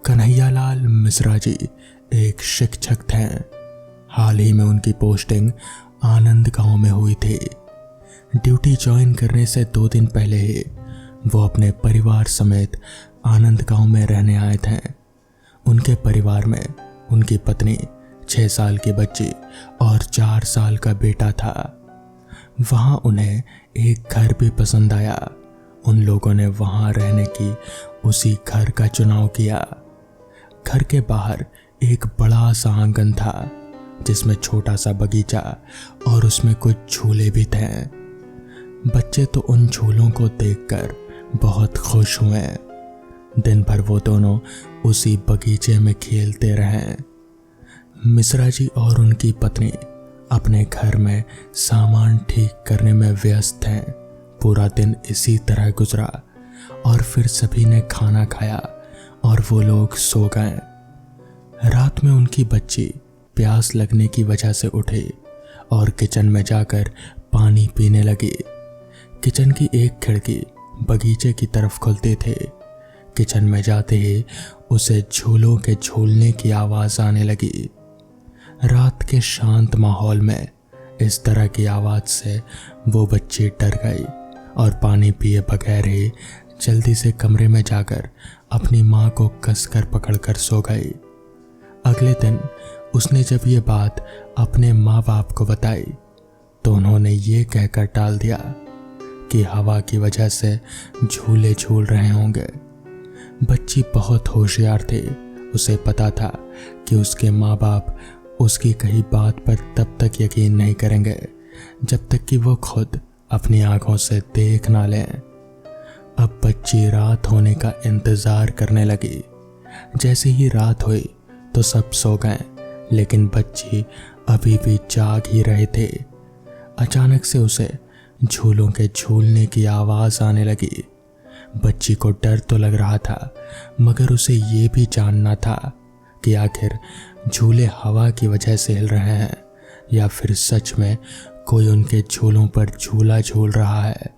कन्हैयालाल मिश्रा जी एक शिक्षक थे। हाल ही में उनकी पोस्टिंग आनंद गांव में हुई थी। ड्यूटी ज्वाइन करने से 2 दिन पहले ही वो अपने परिवार समेत आनंद गांव में रहने आए थे। उनके परिवार में उनकी पत्नी, 6 साल की बच्ची और 4 साल का बेटा था। वहां उन्हें एक घर भी पसंद आया। उन लोगों ने वहां रहने की उसी घर का चुनाव किया। घर के बाहर एक बड़ा सा आंगन था जिसमें छोटा सा बगीचा और उसमें कुछ झूले भी थे। बच्चे तो उन झूलों को देखकर बहुत खुश हुए। दिन भर वो दोनों उसी बगीचे में खेलते रहे। मिश्रा जी और उनकी पत्नी अपने घर में सामान ठीक करने में व्यस्त थे। पूरा दिन इसी तरह गुजरा और फिर सभी ने खाना खाया और वो लोग सो गए। रात में उनकी बच्ची प्यास लगने की वजह से उठी और किचन में जाकर पानी पीने लगी। किचन की एक खिड़की बगीचे की तरफ खुलती थी। किचन में जाते ही उसे झूलों के झूलने की आवाज आने लगी। रात के शांत माहौल में इस तरह की आवाज से वो बच्ची डर गई और पानी पिए बगैर ही जल्दी से कमरे में जाकर अपनी माँ को कसकर पकड़कर सो गई। अगले दिन उसने जब ये बात अपने माँ बाप को बताई तो उन्होंने ये कहकर टाल दिया कि हवा की वजह से झूले झूल रहे होंगे। बच्ची बहुत होशियार थी। उसे पता था कि उसके माँ बाप उसकी कही बात पर तब तक यकीन नहीं करेंगे जब तक कि वो खुद अपनी आंखों से देख ना लें। अब बच्ची रात होने का इंतजार करने लगी। जैसे ही रात हुई तो सब सो गए, लेकिन बच्ची अभी भी जाग ही रहे थे। अचानक से उसे झूलों के झूलने की आवाज आने लगी। बच्ची को डर तो लग रहा था, मगर उसे ये भी जानना था कि आखिर झूले हवा की वजह से हिल रहे हैं या फिर सच में कोई उनके झूलों पर झूला झूल रहा है।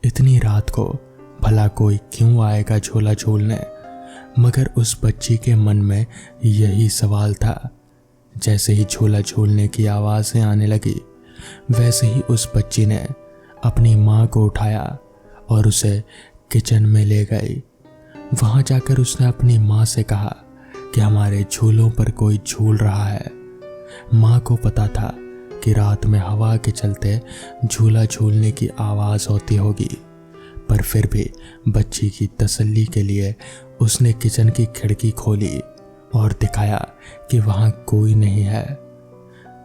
इतनी रात को भला कोई क्यों आएगा झूला झूलने? मगर उस बच्ची के मन में यही सवाल था। जैसे ही झूला झूलने की आवाजें आने लगी, वैसे ही उस बच्ची ने अपनी माँ को उठाया और उसे किचन में ले गई। वहां जाकर उसने अपनी माँ से कहा कि हमारे झूलों पर कोई झूल रहा है। माँ को पता था कि रात में हवा के चलते झूला झूलने की आवाज होती होगी, पर फिर भी बच्ची की तसल्ली के लिए उसने किचन की खिड़की खोली और दिखाया कि वहां कोई नहीं है।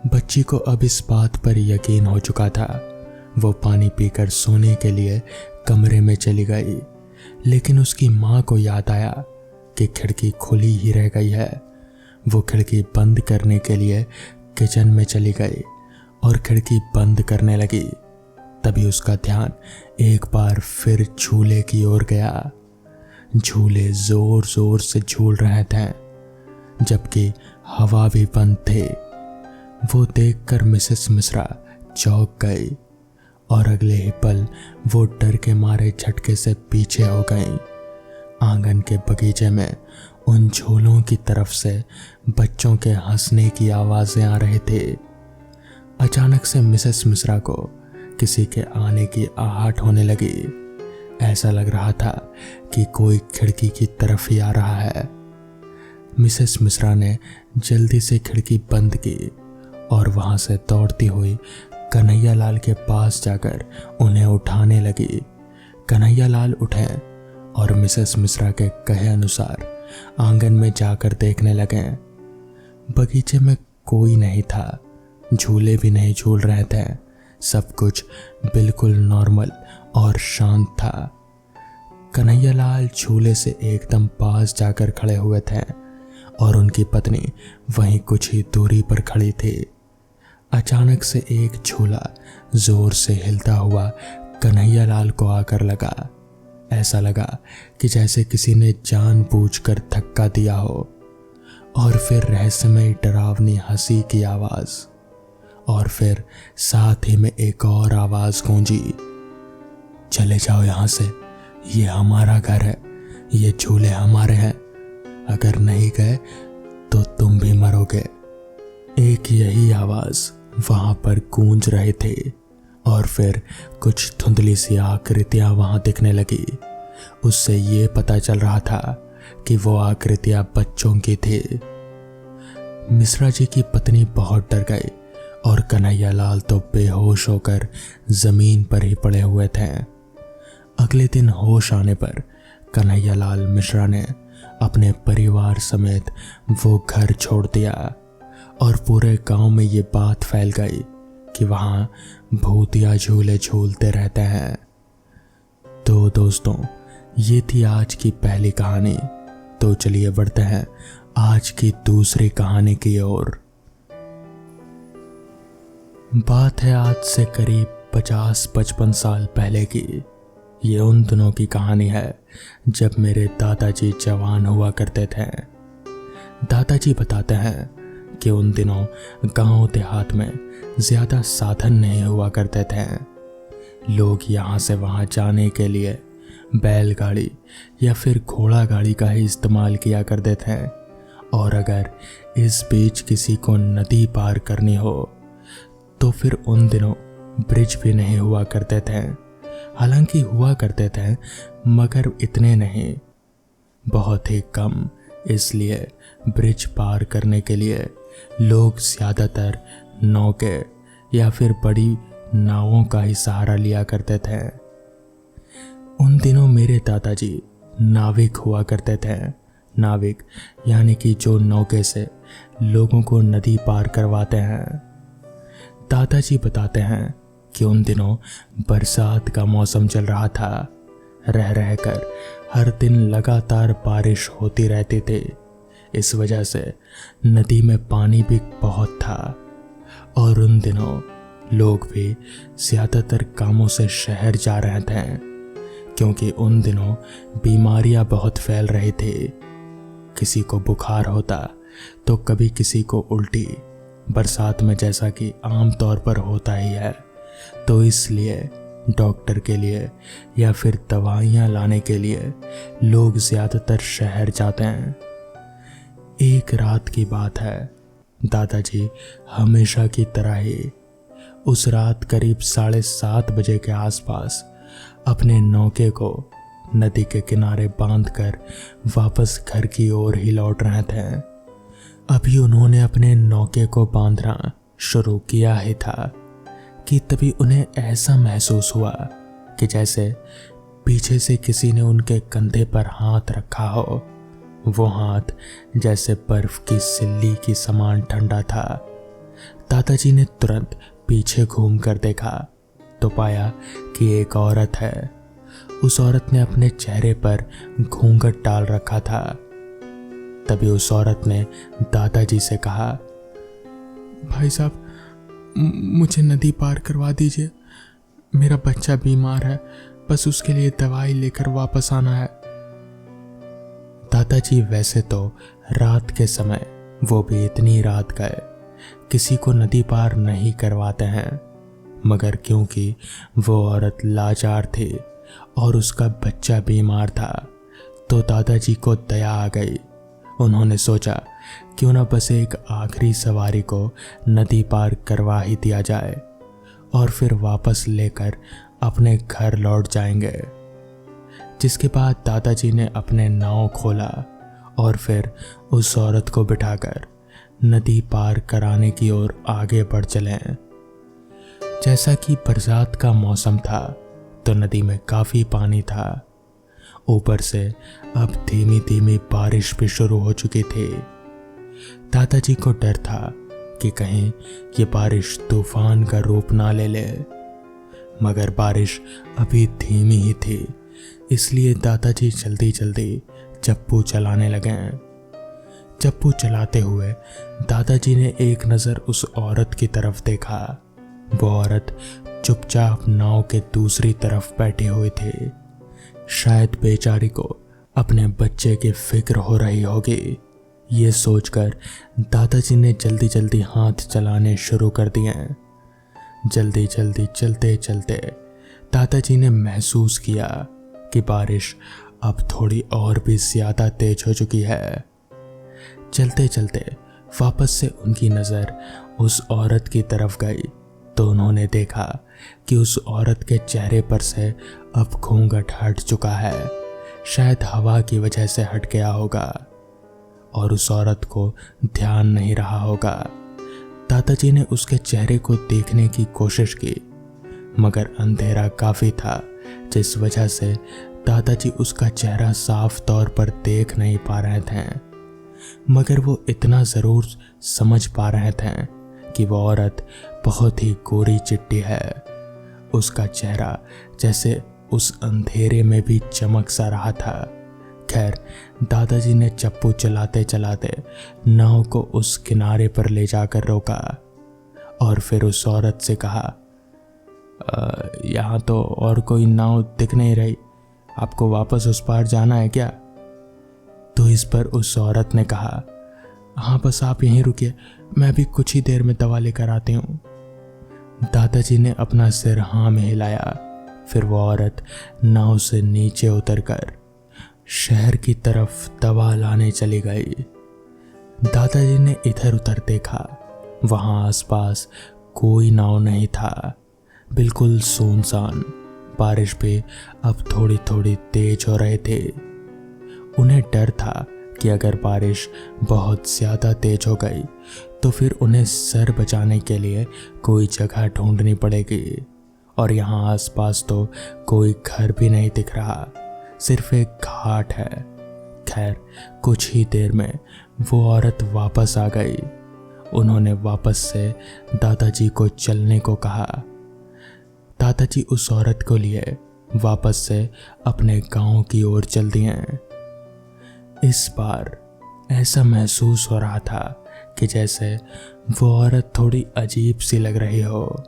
बच्ची को अब इस बात पर यकीन हो चुका था। वो पानी पीकर सोने के लिए कमरे में चली गई, लेकिन उसकी माँ को याद आया कि खिड़की खुली ही रह गई है। वो खिड़की बंद करने के लिए किचन में चली गई और खिड़की बंद करने लगी। तभी उसका ध्यान एक बार फिर झूले की ओर गया। झूले जोर जोर से झूल रहे थे, जबकि हवा भी बंद थी। वो देखकर मिसेस मिश्रा चौंक गई और अगले ही पल वो डर के मारे झटके से पीछे हो गई। आंगन के बगीचे में उन झूलों की तरफ से बच्चों के हंसने की आवाजें आ रही थी। अचानक से मिसेस मिश्रा को किसी के आने की आहट होने लगी। ऐसा लग रहा था कि कोई खिड़की की तरफ ही आ रहा है। मिसेस मिश्रा ने जल्दी से खिड़की बंद की और वहां से दौड़ती हुई कन्हैयालाल के पास जाकर उन्हें उठाने लगी। कन्हैयालाल उठे और मिसेस मिश्रा के कहे अनुसार आंगन में जाकर देखने लगे। बगीचे में कोई नहीं था, झूले भी नहीं झूल रहे थे। सब कुछ बिल्कुल नॉर्मल और शांत था। कन्हैयालाल झूले से एकदम पास जाकर खड़े हुए थे और उनकी पत्नी वहीं कुछ ही दूरी पर खड़ी थी। अचानक से एक झूला जोर से हिलता हुआ कन्हैयालाल को आकर लगा। ऐसा लगा कि जैसे किसी ने जानबूझकर धक्का दिया हो। और फिर रहस्यमय डरावनी हंसी की आवाज, और फिर साथ ही में एक और आवाज गूंजी, चले जाओ यहां से, ये हमारा घर है, ये झूले हमारे हैं, अगर नहीं गए तो तुम भी मरोगे। एक यही आवाज वहां पर गूंज रहे थे और फिर कुछ धुंधली सी आकृतियां वहां दिखने लगी। उससे ये पता चल रहा था कि वो आकृतियां बच्चों की थी। मिश्रा जी की पत्नी बहुत डर गई और कन्हैया लाल तो बेहोश होकर जमीन पर ही पड़े हुए थे। अगले दिन होश आने पर कन्हैया लाल मिश्रा ने अपने परिवार समेत वो घर छोड़ दिया और पूरे गांव में ये बात फैल गई कि वहां भूतिया झूले झूलते रहते हैं। तो दोस्तों, ये थी आज की पहली कहानी। तो चलिए बढ़ते हैं आज की दूसरी कहानी की ओर। बात है आज से करीब 50-55 साल पहले की। ये उन दिनों की कहानी है जब मेरे दादाजी जवान हुआ करते थे। दादाजी बताते हैं कि उन दिनों गांव देहात में ज्यादा साधन नहीं हुआ करते थे। लोग यहाँ से वहाँ जाने के लिए बैलगाड़ी या फिर घोड़ा गाड़ी का ही इस्तेमाल किया करते थे। और अगर इस बीच किसी को नदी पार करनी हो तो फिर उन दिनों ब्रिज भी नहीं हुआ करते थे। हालांकि हुआ करते थे मगर इतने नहीं, बहुत ही कम। इसलिए ब्रिज पार करने के लिए लोग ज्यादातर नौके या फिर बड़ी नावों का ही सहारा लिया करते थे। उन दिनों मेरे दादाजी नाविक हुआ करते थे। नाविक यानी कि जो नौके से लोगों को नदी पार करवाते हैं। दादाजी बताते हैं कि उन दिनों बरसात का मौसम चल रहा था। रह रहकर हर दिन लगातार बारिश होती रहती थी। इस वजह से नदी में पानी भी बहुत था और उन दिनों लोग भी ज्यादातर कामों से शहर जा रहे थे क्योंकि उन दिनों बीमारियां बहुत फैल रही थी। किसी को बुखार होता तो कभी किसी को उल्टी। बरसात में जैसा कि आम तौर पर होता ही है, तो इसलिए डॉक्टर के लिए या फिर दवाइयाँ लाने के लिए लोग ज्यादातर शहर जाते हैं। एक रात की बात है, दादाजी हमेशा की तरह ही उस रात करीब 7:30 बजे के आसपास अपने नौके को नदी के किनारे बांधकर वापस घर की ओर ही लौट रहे थे। अभी उन्होंने अपने नौके को बांधना शुरू किया ही था कि तभी उन्हें ऐसा महसूस हुआ कि जैसे पीछे से किसी ने उनके कंधे पर हाथ रखा हो। वो हाथ जैसे बर्फ की सिल्ली की समान ठंडा था। दादाजी ने तुरंत पीछे घूमकर देखा तो पाया कि एक औरत है। उस औरत ने अपने चेहरे पर घूंघट डाल रखा था। तभी उस औरत ने दादाजी से कहा, भाई साहब, मुझे नदी पार करवा दीजिए। मेरा बच्चा बीमार है, बस उसके लिए दवाई लेकर वापस आना है। दादाजी वैसे तो रात के समय, वो भी इतनी रात गए, किसी को नदी पार नहीं करवाते हैं, मगर क्योंकि वो औरत लाचार थी और उसका बच्चा बीमार था तो दादाजी को दया आ गई। उन्होंने सोचा क्यों ना बस एक आखिरी सवारी को नदी पार करवा ही दिया जाए और फिर वापस लेकर अपने घर लौट जाएंगे। जिसके बाद दादाजी ने अपने नाव खोला और फिर उस औरत को बिठाकर नदी पार कराने की ओर आगे बढ़ चले। जैसा कि बरसात का मौसम था तो नदी में काफी पानी था। ऊपर से अब धीमी धीमी बारिश भी शुरू हो चुकी थी। दादाजी को डर था कि कहीं ये बारिश तूफान का रूप ना ले ले, मगर बारिश अभी धीमी ही थी, इसलिए दादाजी जल्दी जल्दी चप्पू चलाने लगे। चप्पू चलाते हुए दादाजी ने एक नज़र उस औरत की तरफ देखा। वो औरत चुपचाप नाव के दूसरी तरफ बैठी हुई थी। शायद बेचारी को अपने बच्चे की फिक्र हो रही होगी। ये सोचकर दादाजी ने जल्दी जल्दी हाथ चलाने शुरू कर दिए। जल्दी जल्दी चलते चलते दादाजी ने महसूस किया कि बारिश अब थोड़ी और भी ज्यादा तेज हो चुकी है। चलते चलते वापस से उनकी नज़र उस औरत की तरफ गई तो उन्होंने देखा कि उस औरत के चेहरे पर से अब घूंघट हट चुका है। शायद हवा की वजह से हट गया होगा और उस औरत को ध्यान नहीं रहा होगा। दादाजी ने उसके चेहरे को देखने की कोशिश की, मगर अंधेरा काफ़ी था, जिस वजह से दादाजी उसका चेहरा साफ तौर पर देख नहीं पा रहे थे। मगर वो इतना ज़रूर समझ पा रहे थे कि वो औरत बहुत ही गोरी चिट्टी है। उसका चेहरा जैसे उस अंधेरे में भी चमक सा रहा था। खैर, दादाजी ने चप्पू चलाते चलाते नाव को उस किनारे पर ले जाकर रोका और फिर उस औरत से कहा, यहाँ तो और कोई नाव दिख नहीं रही, आपको वापस उस पार जाना है क्या? तो इस पर उस औरत ने कहा, हाँ बस आप यहीं रुकिए, मैं भी कुछ ही देर में दवा लेकर आती हूँ। दादाजी ने अपना सिर हाँ में हिलाया। फिर वो औरत नाव से नीचे उतरकर शहर की तरफ दवा लाने चली गई। दादाजी ने इधर उधर देखा, वहां आसपास कोई नाव नहीं था, बिल्कुल सुनसान। बारिश भी अब थोड़ी थोड़ी तेज हो रहे थे। उन्हें डर था कि अगर बारिश बहुत ज़्यादा तेज हो गई तो फिर उन्हें सर बचाने के लिए कोई जगह ढूंढनी पड़ेगी, और यहाँ आसपास तो कोई घर भी नहीं दिख रहा, सिर्फ एक घाट है। खैर, कुछ ही देर में वो औरत वापस आ गई। उन्होंने वापस से दादाजी को चलने को कहा। दादाजी उस औरत को लिए वापस से अपने गांव की ओर चल दिए। इस बार ऐसा महसूस हो रहा था कि जैसे वो औरत थोड़ी अजीब सी लग रही हो।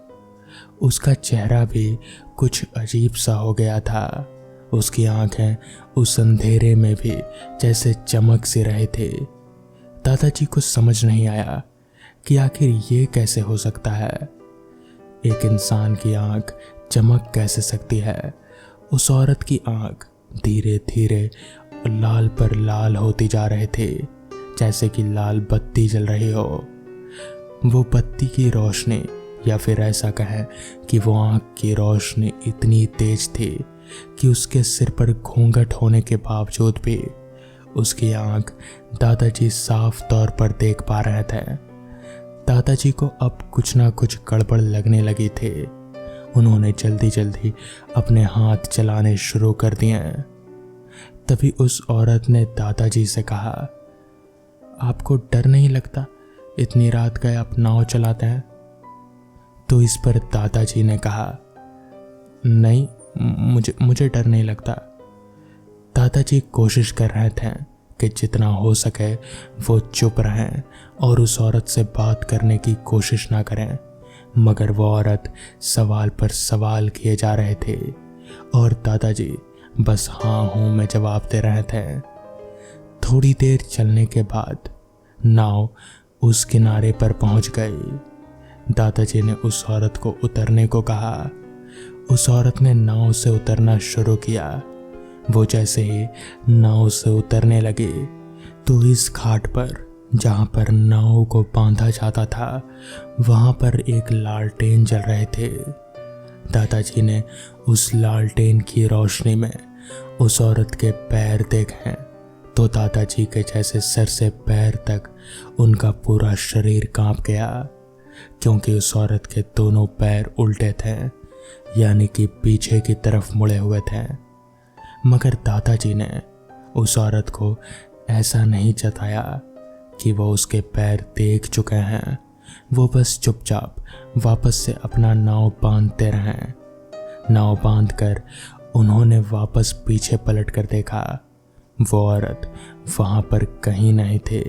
उसका चेहरा भी कुछ अजीब सा हो गया था। उसकी आंखें उस अंधेरे में भी जैसे चमक सी रहे थे। दादाजी को समझ नहीं आया कि आखिर ये कैसे हो सकता है। एक इंसान की आंख चमक कैसे सकती है? उस औरत की आंख धीरे धीरे लाल पर लाल होती जा रहे थे, जैसे कि लाल बत्ती जल रही हो। वो बत्ती की रोशनी, या फिर ऐसा कहें कि वो आंख की रोशनी इतनी तेज थी कि उसके सिर पर घूंघट होने के बावजूद भी उसकी आंख दादाजी साफ तौर पर देख पा रहे थे। दादाजी को अब कुछ ना कुछ गड़बड़ लगने लगी थी। उन्होंने जल्दी जल्दी अपने हाथ चलाने शुरू कर दिए। तभी उस औरत ने दादाजी से कहा, आपको डर नहीं लगता? इतनी रात गए आप नाव चलाते हैं? तो इस पर दादाजी ने कहा, नहीं, मुझे डर नहीं लगता। दादाजी कोशिश कर रहे थे कि जितना हो सके वो चुप रहें और उस औरत से बात करने की कोशिश ना करें, मगर वो औरत सवाल पर सवाल किए जा रहे थे और दादाजी बस हाँ हूँ में जवाब दे रहे थे। थोड़ी देर चलने के बाद नाव उस किनारे पर पहुंच गई। दादाजी ने उस औरत को उतरने को कहा। उस औरत ने नाव से उतरना शुरू किया। वो जैसे ही नाव से उतरने लगी तो इस घाट पर जहाँ पर नाव को बांधा जाता था वहाँ पर एक लालटेन जल रहे थे। दादाजी ने उस लालटेन की रोशनी में उस औरत के पैर देखे तो दादाजी के जैसे सर से पैर तक उनका पूरा शरीर कांप गया, क्योंकि उस औरत के दोनों पैर उल्टे थे, यानी कि पीछे की तरफ मुड़े हुए थे। मगर दादाजी ने उस औरत को ऐसा नहीं जताया कि वो उसके पैर देख चुके हैं। वो बस चुपचाप वापस से अपना नाव बांधते रहे। नाव बांधकर उन्होंने वापस पीछे पलट कर देखा। वो औरत वहां पर कहीं नहीं थे,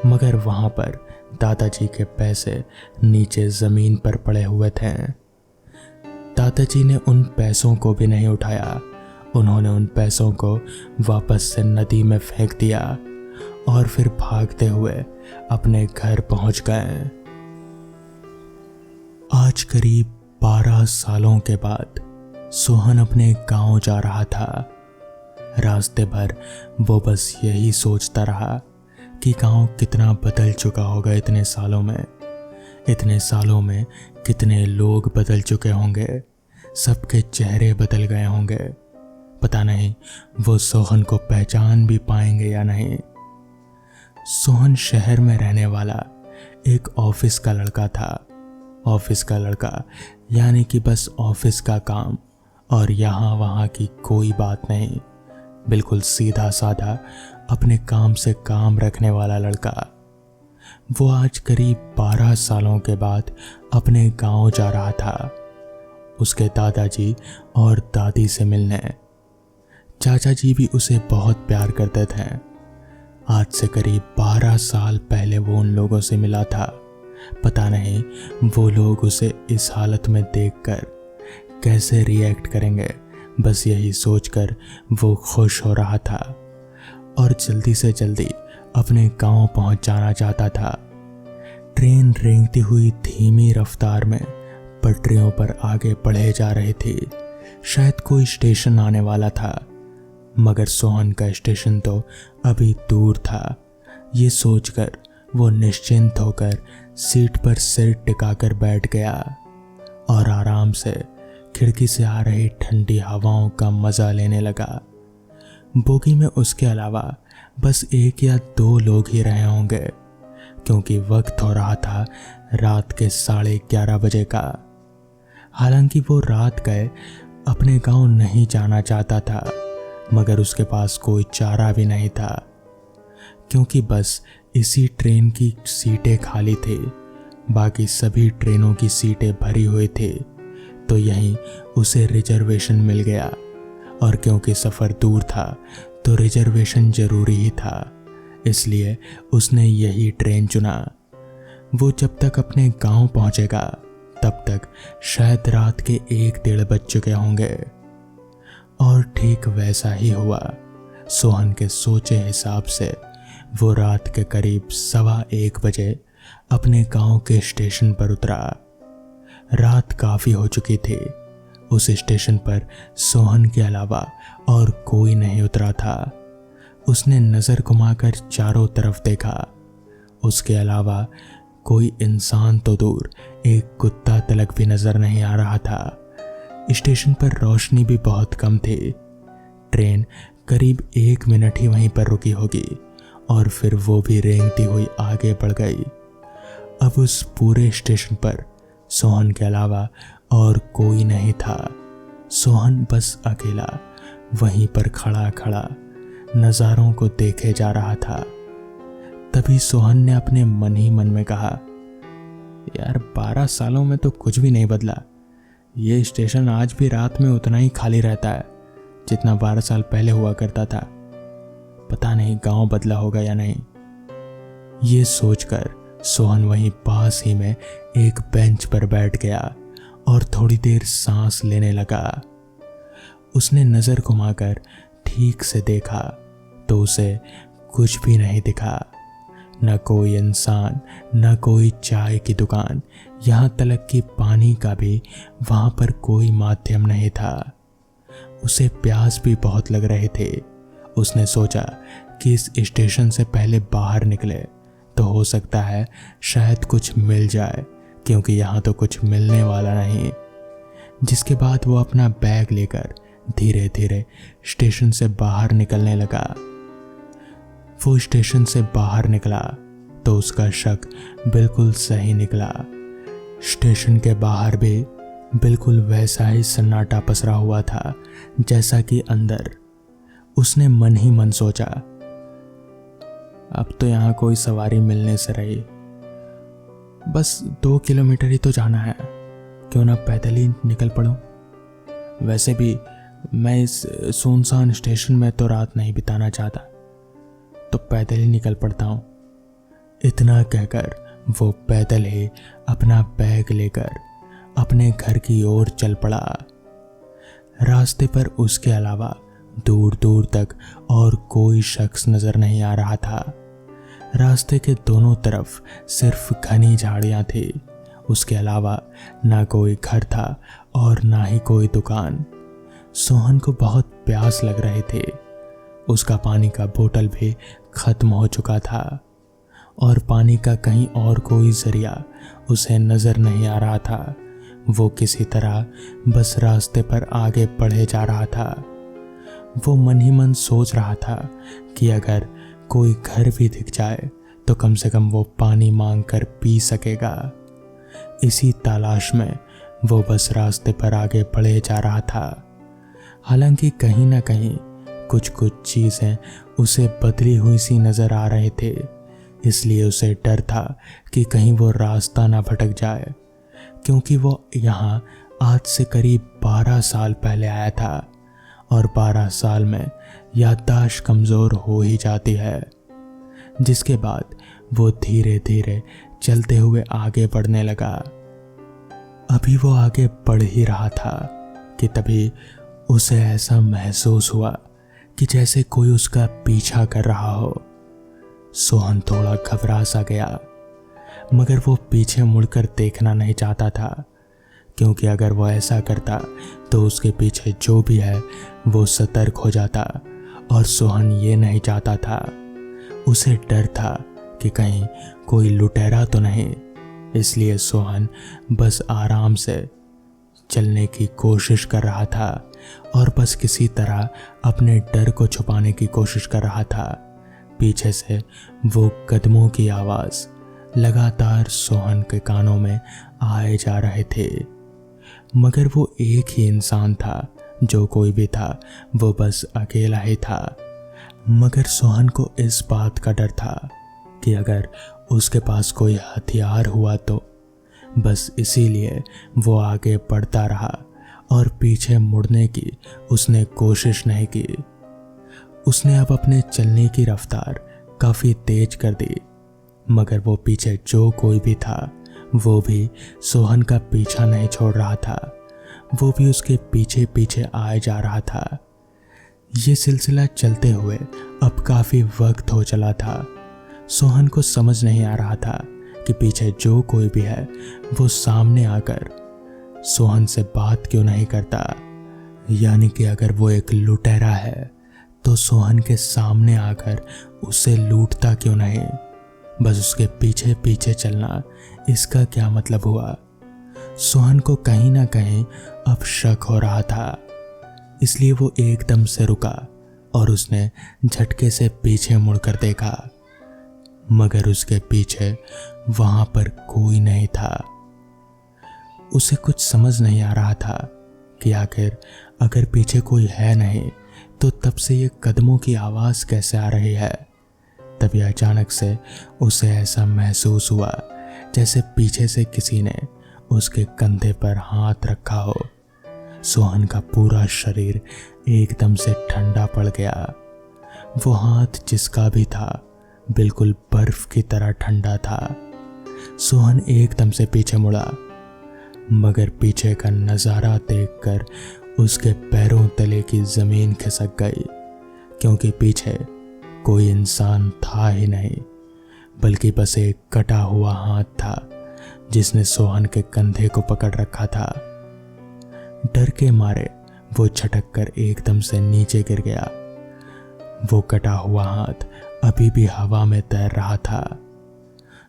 मगर वहां पर दादाजी के पैसे नीचे जमीन पर पड़े हुए थे। दादाजी ने उन पैसों को भी नहीं उठाया। उन्होंने उन पैसों को वापस से नदी में फेंक दिया और फिर भागते हुए अपने घर पहुंच गए। आज करीब 12 सालों के बाद सोहन अपने गांव जा रहा था। रास्ते भर वो बस यही सोचता रहा कि गांव कितना बदल चुका होगा इतने सालों में। इतने सालों में कितने लोग बदल चुके होंगे, सबके चेहरे बदल गए होंगे। पता नहीं वो सोहन को पहचान भी पाएंगे या नहीं। सोहन शहर में रहने वाला एक ऑफिस का लड़का था। ऑफिस का लड़का यानी कि बस ऑफिस का काम और यहाँ वहाँ की कोई बात नहीं। बिल्कुल सीधा साधा अपने काम से काम रखने वाला लड़का। वो आज करीब 12 सालों के बाद अपने गांव जा रहा था, उसके दादाजी और दादी से मिलने। चाचा जी भी उसे बहुत प्यार करते थे। आज से करीब 12 साल पहले वो उन लोगों से मिला था। पता नहीं वो लोग उसे इस हालत में देखकर कैसे रिएक्ट करेंगे, बस यही सोचकर वो खुश हो रहा था और जल्दी से जल्दी अपने गांव पहुंच जाना चाहता था। ट्रेन रेंगती हुई धीमी रफ्तार में पटरियों पर आगे बढ़े जा रही थी। शायद कोई स्टेशन आने वाला था, मगर सोहन का स्टेशन तो अभी दूर था। ये सोचकर वो निश्चिंत होकर सीट पर सिर टिकाकर बैठ गया और आराम से खिड़की से आ रही ठंडी हवाओं का मजा लेने लगा। बोगी में उसके अलावा बस 1 या 2 लोग ही रहे होंगे, क्योंकि वक्त हो रहा था रात के 11:30 बजे का। हालांकि वो रात गए अपने गांव नहीं जाना चाहता था, मगर उसके पास कोई चारा भी नहीं था, क्योंकि बस इसी ट्रेन की सीटें खाली थी। बाकी सभी ट्रेनों की सीटें भरी हुई थी, तो यहीं उसे रिजर्वेशन मिल गया। और क्योंकि सफ़र दूर था तो रिजर्वेशन जरूरी ही था, इसलिए उसने यही ट्रेन चुना। वो जब तक अपने गांव पहुंचेगा तब तक शायद रात के 1-1:30 बज चुके होंगे। और ठीक वैसा ही हुआ। सोहन के सोचे हिसाब से वो रात के करीब 1:15 बजे अपने गांव के स्टेशन पर उतरा। रात काफ़ी हो चुकी थी। उस स्टेशन पर सोहन के अलावा और कोई नहीं उतरा था। उसने नज़र घुमाकर चारों तरफ देखा। उसके अलावा कोई इंसान तो दूर, एक कुत्ता तलक भी नज़र नहीं आ रहा था। स्टेशन पर रोशनी भी बहुत कम थी। ट्रेन करीब 1 मिनट ही वहीं पर रुकी होगी और फिर वो भी रेंगती हुई आगे बढ़ गई। अब उस पूरे स्टेशन पर सोहन के अलावा और कोई नहीं था। सोहन बस अकेला वहीं पर खड़ा खड़ा नज़ारों को देखे जा रहा था। तभी सोहन ने अपने मन ही मन में कहा, यार 12 सालों में तो कुछ भी नहीं बदला। ये स्टेशन आज भी रात में उतना ही खाली रहता है जितना 12 साल पहले हुआ करता था। पता नहीं गांव बदला होगा या नहीं। ये सोचकर सोहन वहीं पास ही में एक बेंच पर बैठ गया और थोड़ी देर सांस लेने लगा। उसने नज़र घुमाकर ठीक से देखा तो उसे कुछ भी नहीं दिखा। न कोई इंसान, न कोई चाय की दुकान, यहाँ तलक कि पानी का भी वहाँ पर कोई माध्यम नहीं था। उसे प्यास भी बहुत लग रहे थे। उसने सोचा कि इस स्टेशन से पहले बाहर निकले तो हो सकता है शायद कुछ मिल जाए, क्योंकि यहाँ तो कुछ मिलने वाला नहीं। जिसके बाद वो अपना बैग लेकर धीरे धीरे स्टेशन से बाहर निकलने लगा। वो स्टेशन से बाहर निकला तो उसका शक बिल्कुल सही निकला। स्टेशन के बाहर भी बिल्कुल वैसा ही सन्नाटा पसरा हुआ था जैसा कि अंदर। उसने मन ही मन सोचा, अब तो यहाँ कोई सवारी मिलने से रही। बस 2 किलोमीटर ही तो जाना है, क्यों ना पैदल ही निकल पड़ूं। वैसे भी मैं इस सुनसान स्टेशन में तो रात नहीं बिताना चाहता, तो पैदल ही निकल पड़ता हूँ। इतना कहकर वो पैदल ही अपना बैग लेकर अपने घर की ओर चल पड़ा। रास्ते पर उसके अलावा दूर दूर तक और कोई शख्स नजर नहीं आ रहा था। रास्ते के दोनों तरफ सिर्फ घनी झाड़ियां थी। उसके अलावा ना कोई घर था और ना ही कोई दुकान। सोहन को बहुत प्यास लग रही थी। उसका पानी का बोतल भी खत्म हो चुका था। और पानी का कहीं और कोई जरिया उसे नजर नहीं आ रहा था। वो किसी तरह बस रास्ते पर आगे बढ़े जा रहा था। वो मन ही मन सोच रहा था कि अगर कोई घर भी दिख जाए तो कम से कम वो पानी मांगकर पी सकेगा। इसी तलाश में वो बस रास्ते पर आगे बढ़े जा रहा था। हालांकि कहीं ना कहीं कुछ कुछ चीजें उसे बदली हुई सी नजर आ रहे थे, इसलिए उसे डर था कि कहीं वो रास्ता ना भटक जाए, क्योंकि वो यहाँ आज से करीब 12 साल पहले आया था और 12 साल में याददाश्त कमज़ोर हो ही जाती है। जिसके बाद वो धीरे धीरे चलते हुए आगे बढ़ने लगा। अभी वो आगे बढ़ ही रहा था कि तभी उसे ऐसा महसूस हुआ कि जैसे कोई उसका पीछा कर रहा हो। सोहन थोड़ा घबरा सा गया, मगर वो पीछे मुड़कर देखना नहीं चाहता था, क्योंकि अगर वो ऐसा करता तो उसके पीछे जो भी है वो सतर्क हो जाता, और सोहन ये नहीं चाहता था। उसे डर था कि कहीं कोई लुटेरा तो नहीं, इसलिए सोहन बस आराम से चलने की कोशिश कर रहा था और बस किसी तरह अपने डर को छुपाने की कोशिश कर रहा था। पीछे से वो कदमों की आवाज़ लगातार सोहन के कानों में आए जा रहे थे, मगर वो एक ही इंसान था। जो कोई भी था वो बस अकेला ही था। मगर सोहन को इस बात का डर था कि अगर उसके पास कोई हथियार हुआ तो। बस इसीलिए वो आगे बढ़ता रहा और पीछे मुड़ने की उसने कोशिश नहीं की। उसने अब अपने चलने की रफ्तार काफ़ी तेज कर दी, मगर वो पीछे जो कोई भी था वो भी सोहन का पीछा नहीं छोड़ रहा था। वो भी उसके पीछे पीछे आए जा रहा था। ये सिलसिला चलते हुए अब काफ़ी वक्त हो चला था। सोहन को समझ नहीं आ रहा था कि पीछे जो कोई भी है वो सामने आकर सोहन से बात क्यों नहीं करता। यानी कि अगर वो एक लुटेरा है तो सोहन के सामने आकर उसे लूटता क्यों नहीं। बस उसके पीछे पीछे चलना, इसका क्या मतलब हुआ। सोहन को कहीं ना कहीं अब शक हो रहा था, इसलिए वो एकदम से रुका और उसने झटके से पीछे मुड़कर देखा, मगर उसके पीछे वहां पर कोई नहीं था। उसे कुछ समझ नहीं आ रहा था कि आखिर अगर पीछे कोई है नहीं तो तब से ये कदमों की आवाज़ कैसे आ रही है। तभी अचानक से उसे ऐसा महसूस हुआ जैसे पीछे से किसी ने उसके कंधे पर हाथ रखा हो। सोहन का पूरा शरीर एकदम से ठंडा पड़ गया। वो हाथ जिसका भी था बिल्कुल बर्फ की तरह ठंडा था। सोहन एकदम से पीछे मुड़ा, मगर पीछे का नज़ारा देखकर उसके पैरों तले की ज़मीन खिसक गई, क्योंकि पीछे कोई इंसान था ही नहीं, बल्कि बस एक कटा हुआ हाथ था जिसने सोहन के कंधे को पकड़ रखा था। डर के मारे वो झटक कर एकदम से नीचे गिर गया। वो कटा हुआ हाथ अभी भी हवा में तैर रहा था।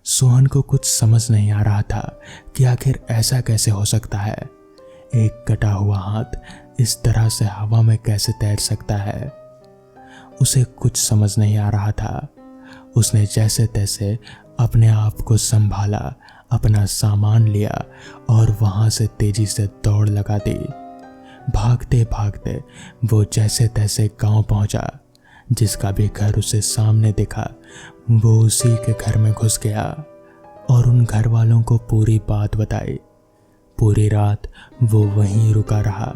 सोहन को कुछ समझ नहीं आ रहा था कि आखिर ऐसा कैसे हो सकता है। एक कटा हुआ हाथ इस तरह से हवा में कैसे तैर सकता है। उसे कुछ समझ नहीं आ रहा था। उसने जैसे तैसे अपने आप को संभाला, अपना सामान लिया और वहां से तेजी से दौड़ लगा दी। भागते भागते वो जैसे तैसे गांव पहुंचा। जिसका भी घर उसे सामने दिखा वो उसी के घर में घुस गया और उन घर वालों को पूरी बात बताई। पूरी रात वो वहीं रुका रहा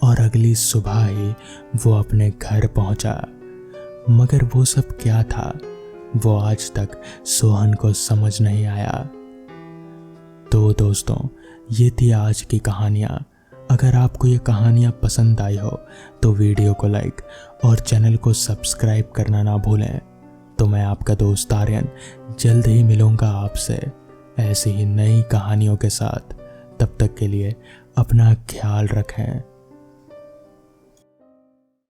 और अगली सुबह ही वो अपने घर पहुंचा। मगर वो सब क्या था वो आज तक सोहन को समझ नहीं आया। तो दोस्तों, ये थी आज की कहानियाँ। अगर आपको ये कहानियाँ पसंद आई हो तो वीडियो को लाइक और चैनल को सब्सक्राइब करना ना भूलें। तो मैं आपका दोस्त आर्यन जल्द ही मिलूँगा आपसे ऐसी ही नई कहानियों के साथ। तब तक के लिए अपना ख्याल रखें।